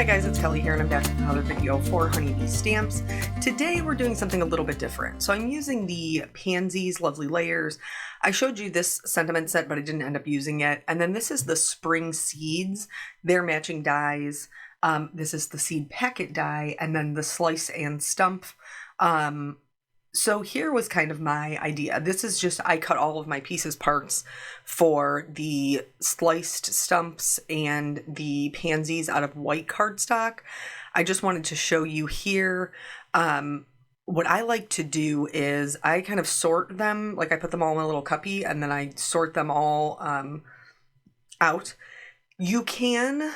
Hi guys, it's Kelly here and I'm back with another video for Honeybee Stamps. Today we're doing something a little bit different. So I'm using the Pansies Lovely Layers. I showed you this sentiment set, but I didn't end up using it. And then this is the Spring Seeds. They're matching dies. This is the Seed Packet die, and then the Slice and Stump. So here was kind of my idea. This is just, I cut all of my pieces parts for the sliced stumps and the pansies out of white cardstock. I just wanted to show you here. What I like to do is I kind of sort them, like I put them all in a little cuppy and then I sort them all out. You can,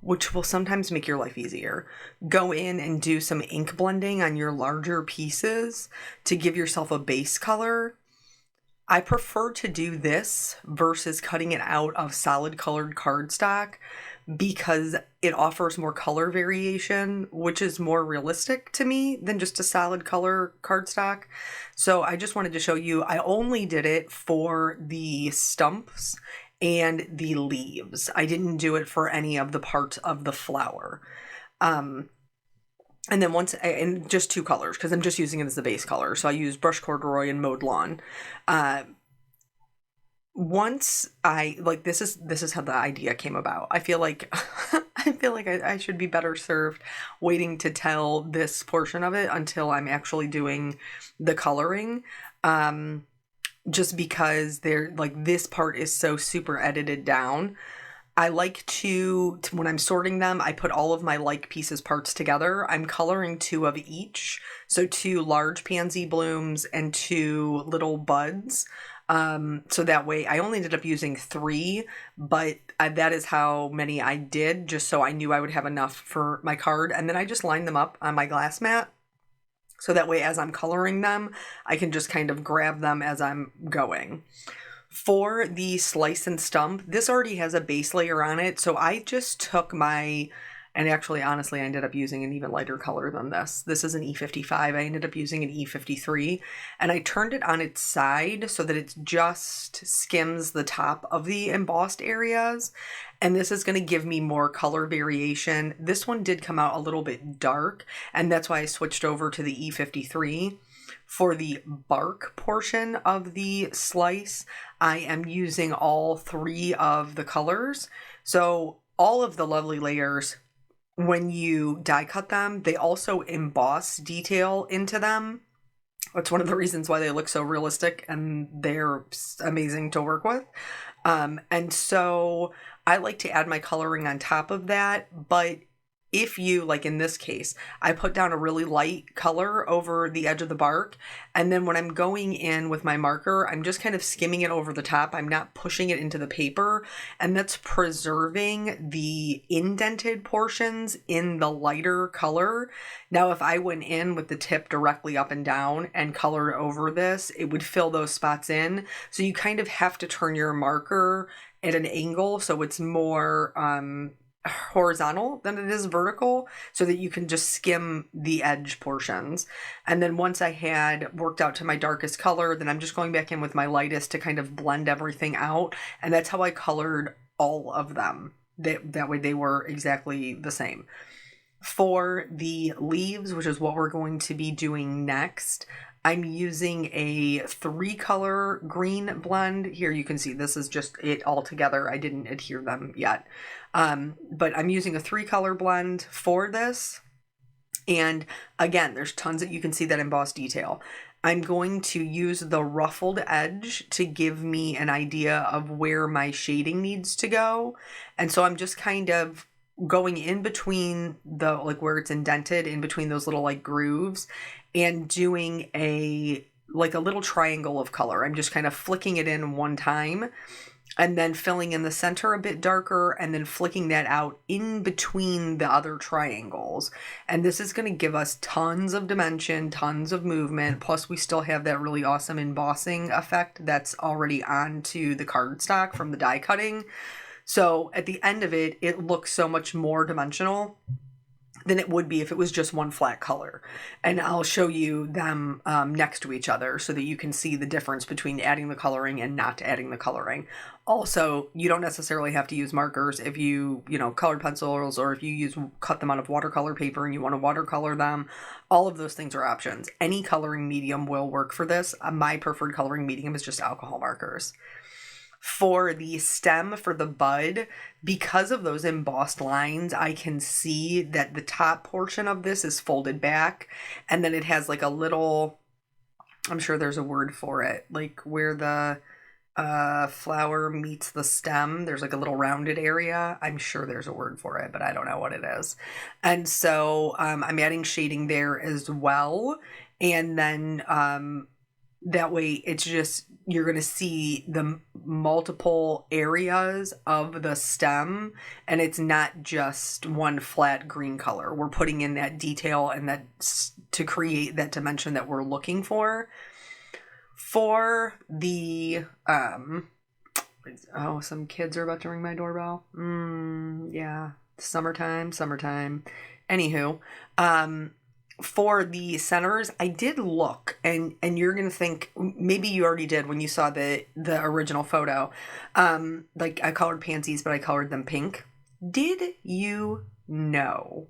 which will sometimes make your life easier, go in and do some ink blending on your larger pieces to give yourself a base color. I prefer to do this versus cutting it out of solid colored cardstock because it offers more color variation, which is more realistic to me than just a solid color cardstock. So I just wanted to show you, I only did it for the stumps and the leaves. I didn't do it for any of the parts of the flower. And then and just two colors, because I'm just using it as the base color. So I use Brush Corduroy and Mowed Lawn. Once this is how the idea came about. I feel like I should be better served waiting to tell this portion of it until I'm actually doing the coloring. Just because this part is so super edited down. I like to when I'm sorting them, I put all of my pieces parts together. I'm coloring 2 of each. So 2 large pansy blooms and 2 little buds. So that way I only ended up using 3, but that is how many I did, just so I knew I would have enough for my card. And then I just lined them up on my glass mat. So that way, as I'm coloring them, I can just kind of grab them as I'm going. For the Slice and Stump, this already has a base layer on it. So I just took and actually, honestly, I ended up using an even lighter color than this. This is an E55. I ended up using an E53. And I turned it on its side so that it just skims the top of the embossed areas. And this is going to give me more color variation. This one did come out a little bit dark, and that's why I switched over to the E53. For the bark portion of the slice, I am using all 3 of the colors. So all of the Lovely Layers, when you die cut them, they also emboss detail into them. That's one of the reasons why they look so realistic and they're amazing to work with. And so I like to add my coloring on top of that, but if you, like in this case, I put down a really light color over the edge of the bark, and then when I'm going in with my marker, I'm just kind of skimming it over the top. I'm not pushing it into the paper, and that's preserving the indented portions in the lighter color. Now, if I went in with the tip directly up and down and colored over this, it would fill those spots in. So you kind of have to turn your marker at an angle so it's more horizontal than it is vertical, so that you can just skim the edge portions. And then once I had worked out to my darkest color, then I'm just going back in with my lightest to kind of blend everything out. And that's how I colored all of them. That way they were exactly the same. For the leaves, which is what we're going to be doing next, I'm using a 3-color green blend. Here you can see this is just it all together. I didn't adhere them yet. But I'm using a 3-color blend for this. And again, there's tons that you can see that embossed detail. I'm going to use the ruffled edge to give me an idea of where my shading needs to go. And so I'm just kind of going in between the, where it's indented, in between those little grooves, and doing a little triangle of color. I'm just kind of flicking it in one time and then filling in the center a bit darker and then flicking that out in between the other triangles. And this is going to give us tons of dimension, tons of movement. Plus we still have that really awesome embossing effect that's already onto the cardstock from the die cutting. So at the end of it, it looks so much more dimensional. than it would be if it was just one flat color. And I'll show you them next to each other so that you can see the difference between adding the coloring and not adding the coloring. Also, you don't necessarily have to use markers if colored pencils, or if you cut them out of watercolor paper and you want to watercolor them. All of those things are options. Any coloring medium will work for this. My preferred coloring medium is just alcohol markers. For the stem, for the bud, because of those embossed lines, I can see that the top portion of this is folded back, and then it has like a little, I'm sure there's a word for it, like where the flower meets the stem, there's like a little rounded area. I'm sure there's a word for it, but I don't know what it is. And so I'm adding shading there as well. And then that way it's just, you're going to see the multiple areas of the stem, and it's not just one flat green color. We're putting in that detail and that to create that dimension that we're looking for. For the some kids are about to ring my doorbell. Yeah, summertime. Anywho, for the centers, I did look, and you're gonna think, maybe you already did when you saw the original photo. Like I colored pansies, but I colored them pink. Did you know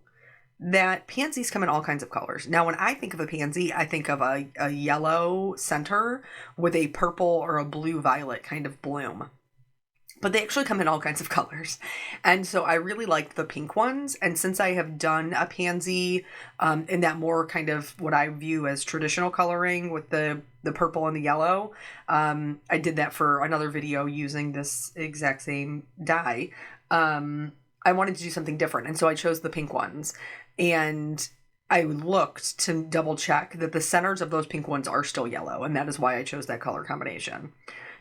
that pansies come in all kinds of colors? Now, when I think of a pansy, I think of a yellow center with a purple or a blue violet kind of bloom. But they actually come in all kinds of colors. And so I really liked the pink ones. And since I have done a pansy in that more kind of what I view as traditional coloring with the purple and the yellow, I did that for another video using this exact same dye. I wanted to do something different. And so I chose the pink ones. And I looked to double check that the centers of those pink ones are still yellow. And that is why I chose that color combination.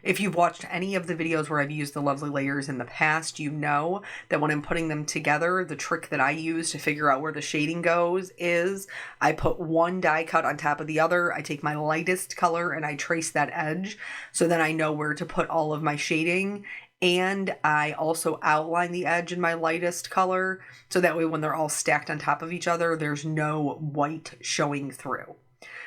If you've watched any of the videos where I've used the lovely layers in the past, you know that when I'm putting them together, the trick that I use to figure out where the shading goes is I put one die cut on top of the other. I take my lightest color and I trace that edge, so then I know where to put all of my shading. And I also outline the edge in my lightest color, so that way when they're all stacked on top of each other, there's no white showing through.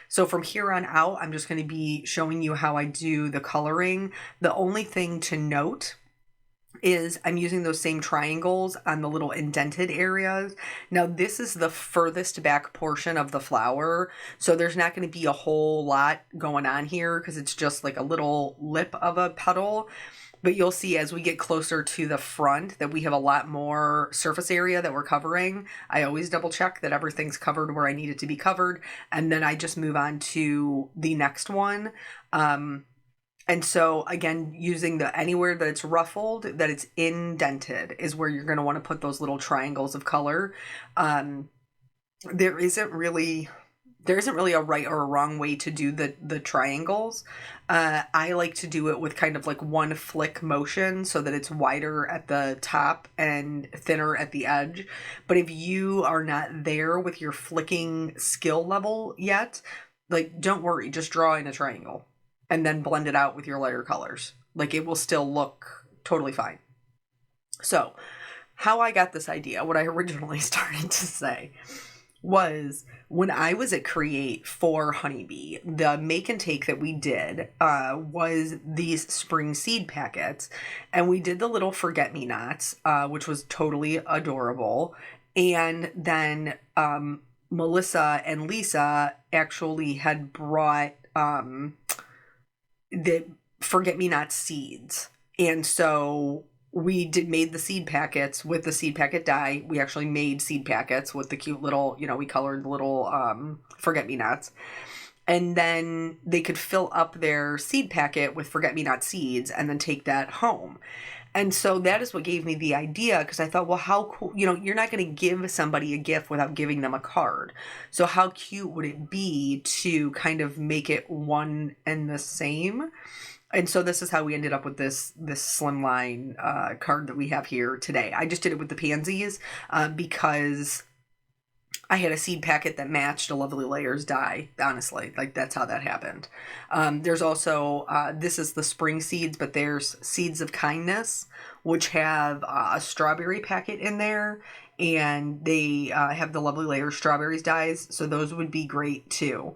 So from here on out, I'm just going to be showing you how I do the coloring. The only thing to note is I'm using those same triangles on the little indented areas. Now this is the furthest back portion of the flower, so there's not going to be a whole lot going on here because it's just like a little lip of a petal. But you'll see as we get closer to the front that we have a lot more surface area that we're covering. I always double check that everything's covered where I need it to be covered. And then I just move on to the next one. And so again, using anywhere that it's ruffled, that it's indented, is where you're going to want to put those little triangles of color. There isn't really a right or a wrong way to do the triangles. I like to do it with kind of like one flick motion so that it's wider at the top and thinner at the edge. But if you are not there with your flicking skill level yet, like, don't worry, just draw in a triangle and then blend it out with your lighter colors. Like, it will still look totally fine. So how I got this idea, what I originally started to say, was when I was at Create for Honeybee, the make and take that we did was these spring seed packets. And we did the little forget-me-nots, which was totally adorable. And then Melissa and Lisa actually had brought the forget-me-not seeds. And so we made the seed packets with the seed packet die. We actually made seed packets with the cute little, we colored the little forget-me-nots. And then they could fill up their seed packet with forget-me-not seeds and then take that home. And so that is what gave me the idea, because I thought, well, how cool, you're not going to give somebody a gift without giving them a card. So how cute would it be to kind of make it one and the same? And so this is how we ended up with this Slimline card that we have here today. I just did it with the pansies because I had a seed packet that matched a Lovely Layers die, honestly. Like, that's how that happened. There's also, this is the spring seeds, but there's Seeds of Kindness, which have a strawberry packet in there. and they have the lovely layer strawberries dyes, so those would be great too.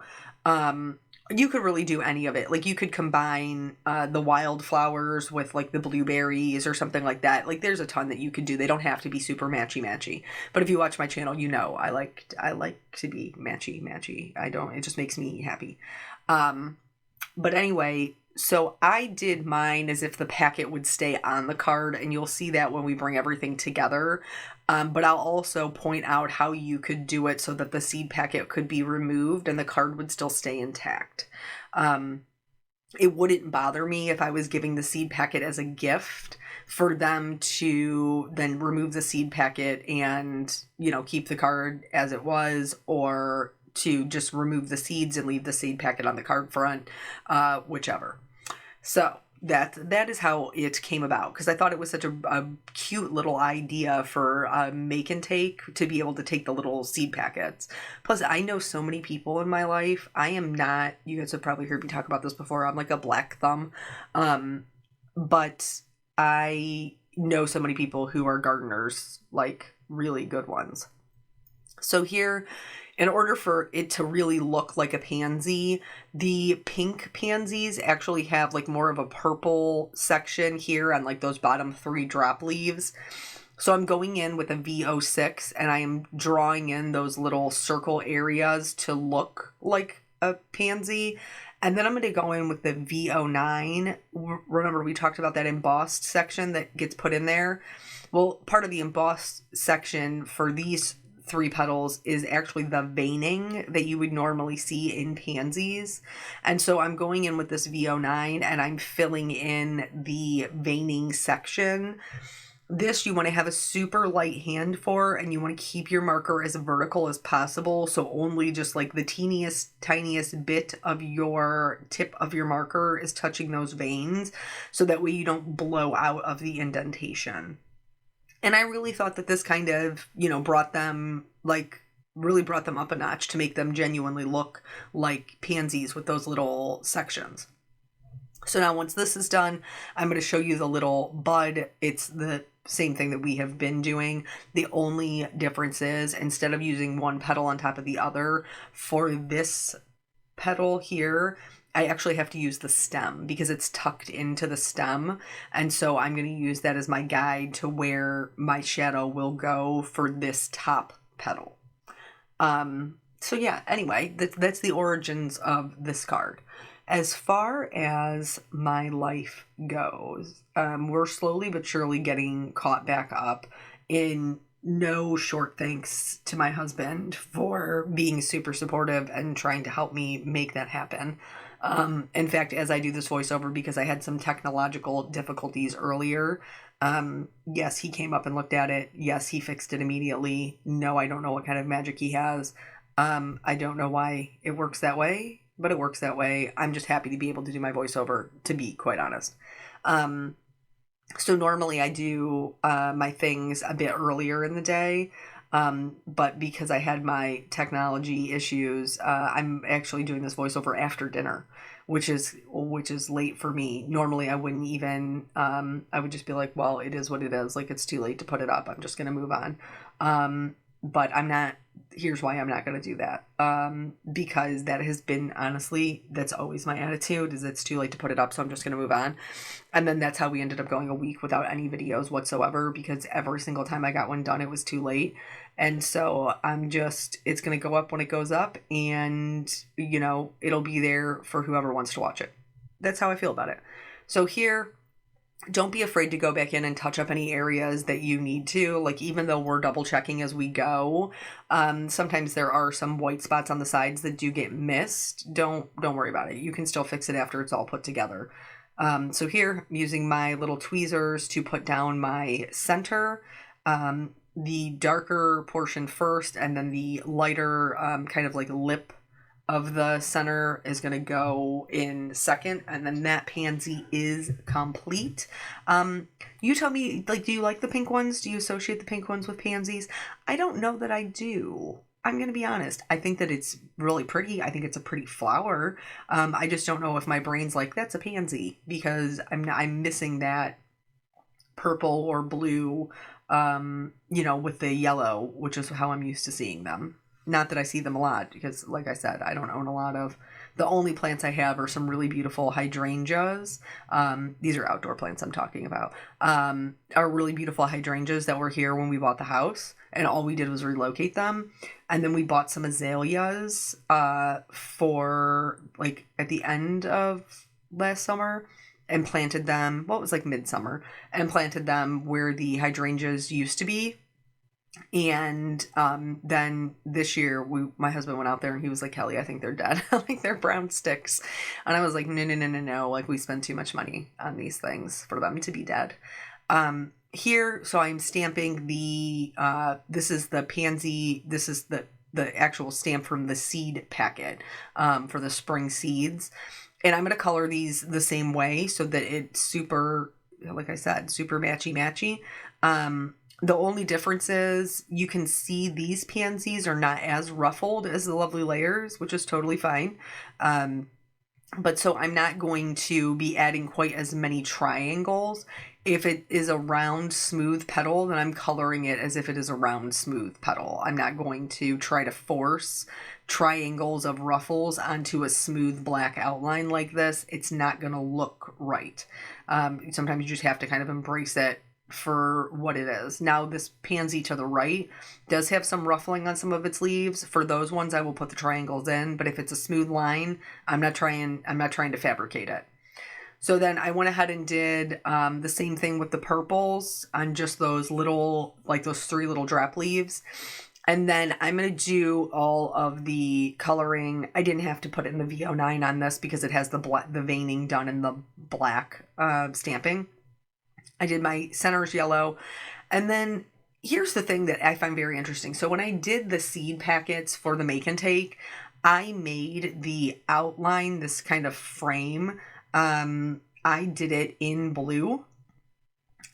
You could really do any of it. Like, you could combine the wildflowers with like the blueberries or something like that. Like, there's a ton that you could do. They don't have to be super matchy. But if you watch my channel, you know I like to be matchy. I don't. It just makes me happy. But anyway, so I did mine as if the packet would stay on the card, and you'll see that when we bring everything together. But I'll also point out how you could do it so that the seed packet could be removed and the card would still stay intact. It wouldn't bother me if I was giving the seed packet as a gift for them to then remove the seed packet and, you know, keep the card as it was, or to just remove the seeds and leave the seed packet on the card front, whichever. So that is how it came about, because I thought it was such a cute little idea for make and take, to be able to take the little seed packets. Plus, I know so many people in my life. I am not, you guys have probably heard me talk about this before, I'm like a black thumb. But I know so many people who are gardeners, like really good ones. So here, in order for it to really look like a pansy, the pink pansies actually have like more of a purple section here on like those bottom 3 drop leaves. So I'm going in with a V06 and I am drawing in those little circle areas to look like a pansy. And then I'm going to go in with the V09. Remember, we talked about that embossed section that gets put in there. Well, part of the embossed section for these 3 petals is actually the veining that you would normally see in pansies. And so I'm going in with this V09 and I'm filling in the veining section. This you want to have a super light hand for, and you want to keep your marker as vertical as possible. So only just like the tiniest bit of your tip of your marker is touching those veins, so that way you don't blow out of the indentation. And I really thought that this kind of, you know, really brought them up a notch to make them genuinely look like pansies with those little sections. So now once this is done, I'm going to show you the little bud. It's the same thing that we have been doing. The only difference is, instead of using one petal on top of the other, for this petal here, I actually have to use the stem because it's tucked into the stem. And so I'm going to use that as my guide to where my shadow will go for this top petal. So yeah, anyway, that's the origins of this card. As far as my life goes, we're slowly but surely getting caught back up. In no short thanks to my husband for being super supportive and trying to help me make that happen. In fact, as I do this voiceover, because I had some technological difficulties earlier, yes, he came up and looked at it. Yes, he fixed it immediately. No, I don't know what kind of magic he has. I don't know why it works that way, but it works that way. I'm just happy to be able to do my voiceover, to be quite honest. So normally I do my things a bit earlier in the day. But because I had my technology issues, I'm actually doing this voiceover after dinner, which is late for me. Normally I wouldn't even, I would just be like, well, it is what it is. Like, it's too late to put it up. I'm just going to move on. But here's why I'm not going to do that. Because that has been, honestly, that's always my attitude, is it's too late to put it up. So I'm just going to move on. And then that's how we ended up going a week without any videos whatsoever, because every single time I got one done, it was too late. And so it's going to go up when it goes up, and, you know, it'll be there for whoever wants to watch it. That's how I feel about it. So here, don't be afraid to go back in and touch up any areas that you need to. Like, even though we're double checking as we go, sometimes there are some white spots on the sides that do get missed. Don't worry about it. You can still fix it after it's all put together. So here, I'm using my little tweezers to put down my center, the darker portion first, and then the lighter kind of like lip of the center is going to go in second, and then that pansy is complete. You tell me, like, do you like the pink ones? Do you associate the pink ones with pansies? I don't know that I do. I'm going to be honest. I think that it's really pretty. I think it's a pretty flower. I just don't know if my brain's like, that's a pansy, because I'm missing that purple or blue with the yellow, which is how I'm used to seeing them. Not that I see them a lot, because like I said, I don't own a lot of, the only plants I have are some really beautiful hydrangeas. These are outdoor plants I'm talking about. Are really beautiful hydrangeas that were here when we bought the house, and all we did was relocate them. And then we bought some azaleas for like at the end of last summer, and planted them, well, it was like midsummer, and planted them where the hydrangeas used to be. And then this year, my husband went out there and he was like, Kelly, I think they're dead. Like, they're brown sticks. And I was like, no, no, no, no, no. Like, we spend too much money on these things for them to be dead. Here, so I'm stamping this is the pansy, this is the actual stamp from the seed packet for the spring seeds. And I'm going to color these the same way so that it's super, like I said, super matchy-matchy. The only difference is you can see these pansies are not as ruffled as the Lovely Layers, which is totally fine. But so I'm not going to be adding quite as many triangles. If it is a round, smooth petal, then I'm coloring it as if it is a round, smooth petal. I'm not going to try to force triangles of ruffles onto a smooth black outline like this. It's not going to look right. Sometimes you just have to kind of embrace it for what it is. Now, this pansy to the right does have some ruffling on some of its leaves. For those ones, I will put the triangles in, but if it's a smooth line, I'm not trying to fabricate it. So then I went ahead and did the same thing with the purples on just those little, like those 3 little drop leaves. And then I'm going to do all of the coloring. I didn't have to put it in the VO9 on this because it has the veining done in the black stamping. I did my centers yellow. And then here's the thing that I find very interesting. So when I did the seed packets for the Make and Take, I made the outline, this kind of frame. I did it in blue.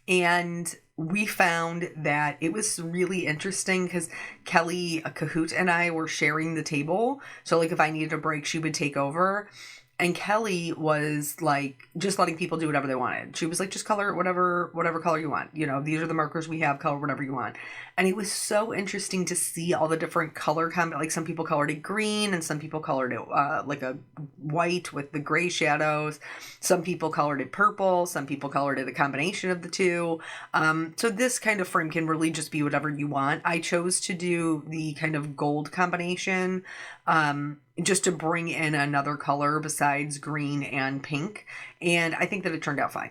And we found that it was really interesting because Kelly, a Kahoot, and I were sharing the table. So like if I needed a break, she would take over. And Kelly was like just letting people do whatever they wanted. She was like, just color whatever color you want. These are the markers we have, color whatever you want. And it was so interesting to see all the different color like some people colored it green and some people colored it like a white with the gray shadows. Some people colored it purple. Some people colored it a combination of the two. So this kind of frame can really just be whatever you want. I chose to do the kind of gold combination just to bring in another color besides green and pink. And I think that it turned out fine.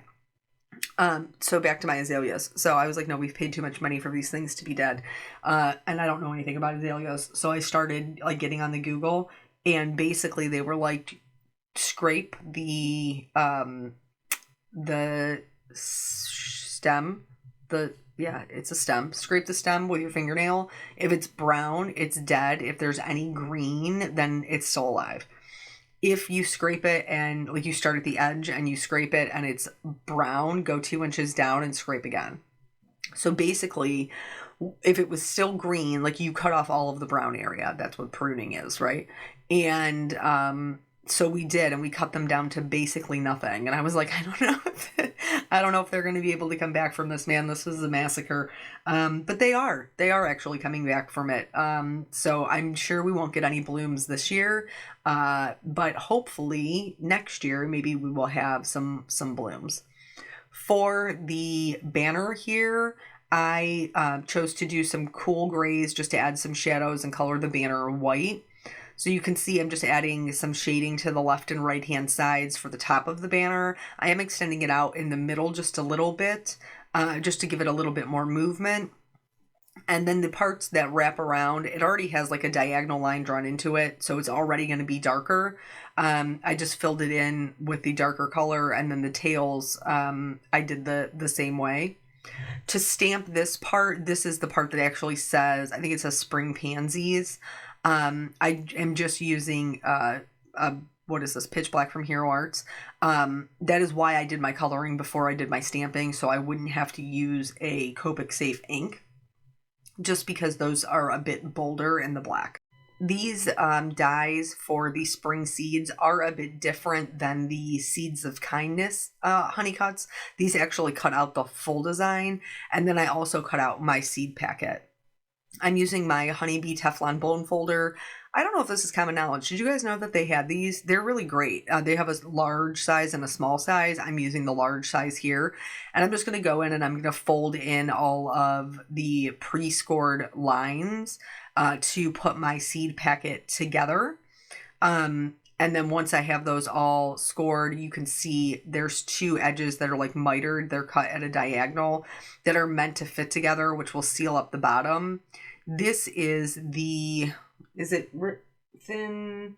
So back to my azaleas. So I was like, no, we've paid too much money for these things to be dead. And I don't know anything about azaleas. So I started like getting on the Google, and basically they were like, scrape the stem, it's a stem. Scrape the stem with your fingernail. If it's brown, it's dead. If there's any green, then it's still alive. If you scrape it and like you start at the edge and you scrape it and it's brown, go 2 inches down and scrape again. So basically, if it was still green, like you cut off all of the brown area. That's what pruning is, right? And so we did, and we cut them down to basically nothing. And I was like, I don't know if they're going to be able to come back from this, man. This was a massacre. But they are actually coming back from it. So I'm sure we won't get any blooms this year. But hopefully next year, maybe we will have some blooms. For the banner here, I chose to do some cool grays just to add some shadows and color the banner white. So you can see I'm just adding some shading to the left and right hand sides for the top of the banner. I am extending it out in the middle just a little bit, just to give it a little bit more movement. And then the parts that wrap around, it already has like a diagonal line drawn into it, so it's already going to be darker. I just filled it in with the darker color, and then the tails, I did the same way. To stamp this part, this is the part that actually says, I think it says Spring Pansies. I am just using, what is this, Pitch Black from Hero Arts. That is why I did my coloring before I did my stamping, so I wouldn't have to use a Copic Safe ink, just because those are a bit bolder in the black. These dies for the spring seeds are a bit different than the Seeds of Kindness honey cuts. These actually cut out the full design, and then I also cut out my seed packet. I'm using my Honeybee Teflon bone folder. I don't know if this is common knowledge. Did you guys know that they had these? They're really great. They have a large size and a small size. I'm using the large size here. And I'm just going to go in and I'm going to fold in all of the pre-scored lines to put my seed packet together. And then once I have those all scored, you can see there's two edges that are like mitered. They're cut at a diagonal that are meant to fit together, which will seal up the bottom. This is is it thin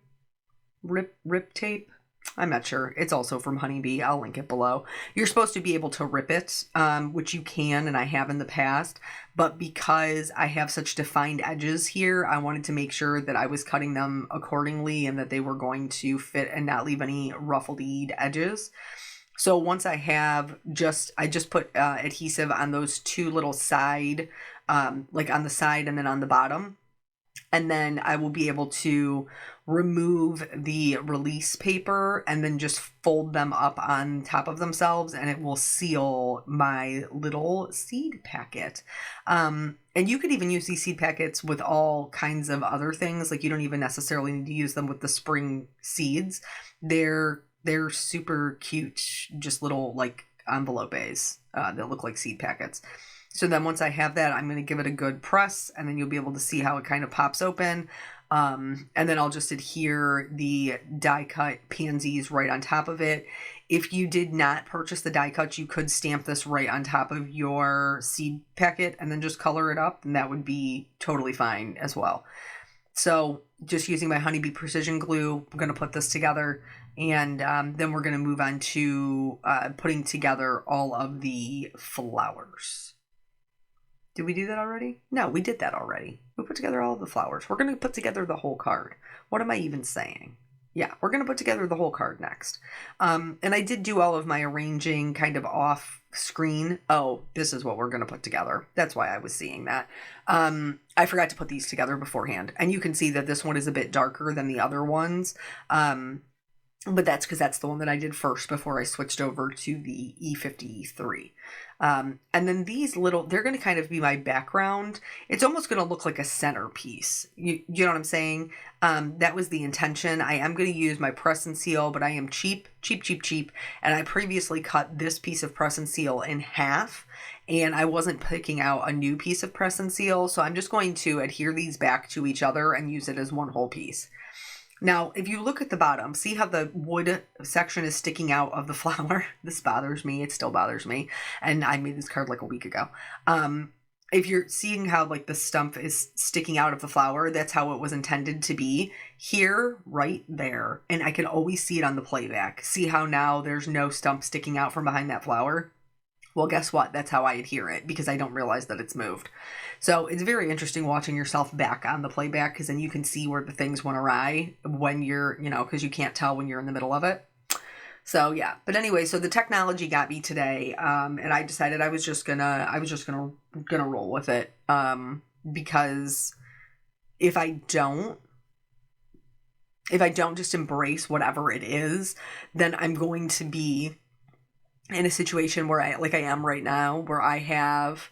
rip tape? I'm not sure. It's also from Honeybee. I'll link it below. You're supposed to be able to rip it, which you can, and I have in the past. But because I have such defined edges here, I wanted to make sure that I was cutting them accordingly and that they were going to fit and not leave any ruffled edges. So once I have I just put adhesive on those two little side, like on the side and then on the bottom. And then I will be able to remove the release paper and then just fold them up on top of themselves, and it will seal my little seed packet. And you could even use these seed packets with all kinds of other things. Like, you don't even necessarily need to use them with the spring seeds. They're super cute, just little like envelopes that look like seed packets. So then once I have that, I'm going to give it a good press, and then you'll be able to see how it kind of pops open. And then I'll just adhere the die cut pansies right on top of it. If you did not purchase the die cut, you could stamp this right on top of your seed packet and then just color it up, and that would be totally fine as well. So just using my Honeybee Precision Glue, I'm going to put this together, and then we're going to move on to putting together all of the flowers. Did we do that already? No, we did that already. We put together all of the flowers. We're going to put together the whole card. What am I even saying? Yeah, we're going to put together the whole card next. And I did do all of my arranging kind of off screen. Oh, this is what we're going to put together. That's why I was seeing that. I forgot to put these together beforehand. And you can see that this one is a bit darker than the other ones. But that's because that's the one that I did first before I switched over to the E53. And then these they're going to kind of be my background. It's almost going to look like a centerpiece. You know what I'm saying? That was the intention. I am going to use my press and seal, but I am cheap. And I previously cut this piece of press and seal in half, and I wasn't picking out a new piece of press and seal. So I'm just going to adhere these back to each other and use it as one whole piece. Now, if you look at the bottom, see how the wood section is sticking out of the flower? This bothers me. It still bothers me. And I made this card like a week ago. If you're seeing how like the stump is sticking out of the flower, that's how it was intended to be. Here, right there. And I can always see it on the playback. See how now there's no stump sticking out from behind that flower? Well, guess what? That's how I adhere it, because I don't realize that it's moved. So it's very interesting watching yourself back on the playback, because then you can see where the things went awry when you're, because you can't tell when you're in the middle of it. So yeah, but anyway, so the technology got me today, and I decided I was just gonna roll with it, because if I don't just embrace whatever it is, then I'm going to be in a situation where I am right now, where I have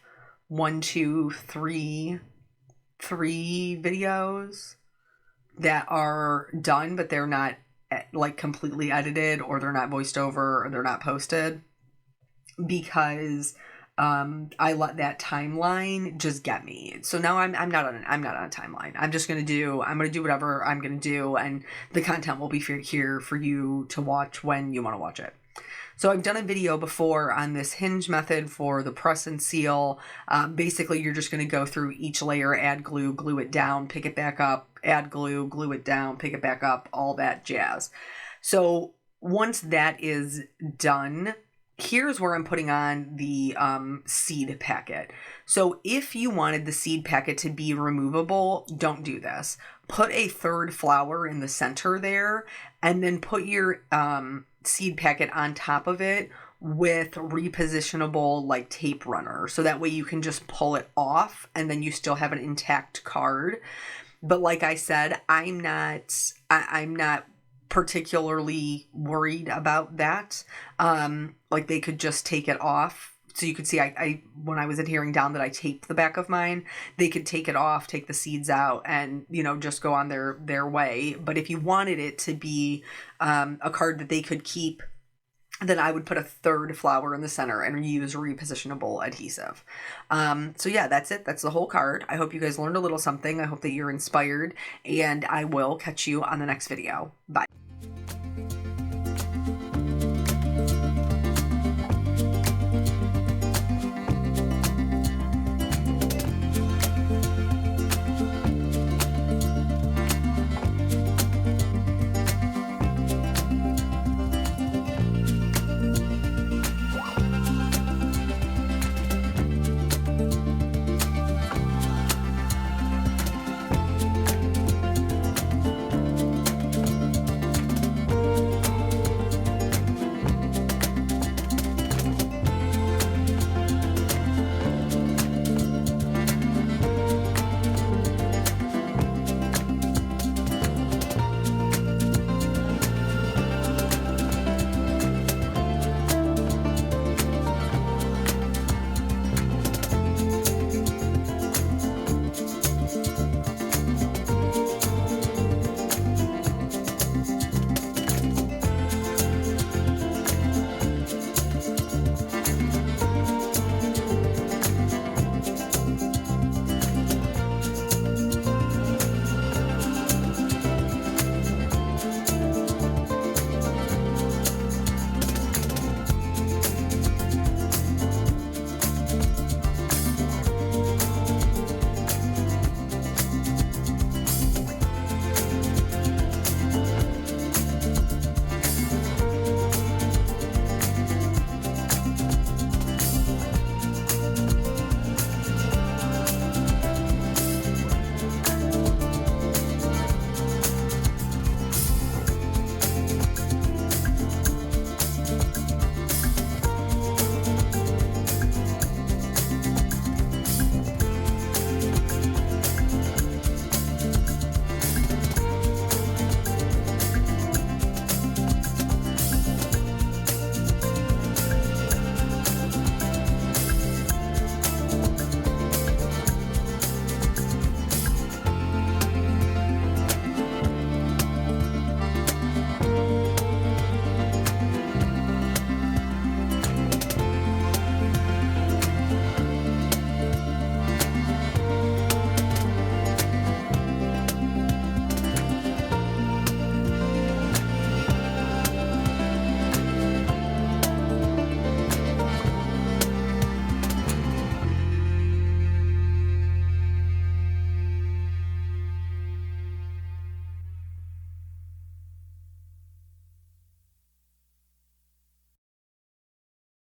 3 videos that are done, but they're not like completely edited, or they're not voiced over, or they're not posted, because I let that timeline just get me. So now I'm not on a timeline. I'm gonna do whatever I'm gonna do, and the content will be here for you to watch when you want to watch it. So I've done a video before on this hinge method for the press and seal. Basically, you're just going to go through each layer, add glue, glue it down, pick it back up, add glue, glue it down, pick it back up, all that jazz. So once that is done, here's where I'm putting on the seed packet. So if you wanted the seed packet to be removable, don't do this. Put a third flower in the center there, and then put your seed packet on top of it with repositionable like tape runner. So that way you can just pull it off, and then you still have an intact card. But like I said, I'm not particularly worried about that. Like they could just take it off. So you could see I when I was adhering down that I taped the back of mine, they could take it off, take the seeds out, and just go on their way. But if you wanted it to be a card that they could keep, then I would put a third flower in the center and use repositionable adhesive. So yeah, that's it. That's the whole card. I hope you guys learned a little something. I hope that you're inspired, and I will catch you on the next video. Bye.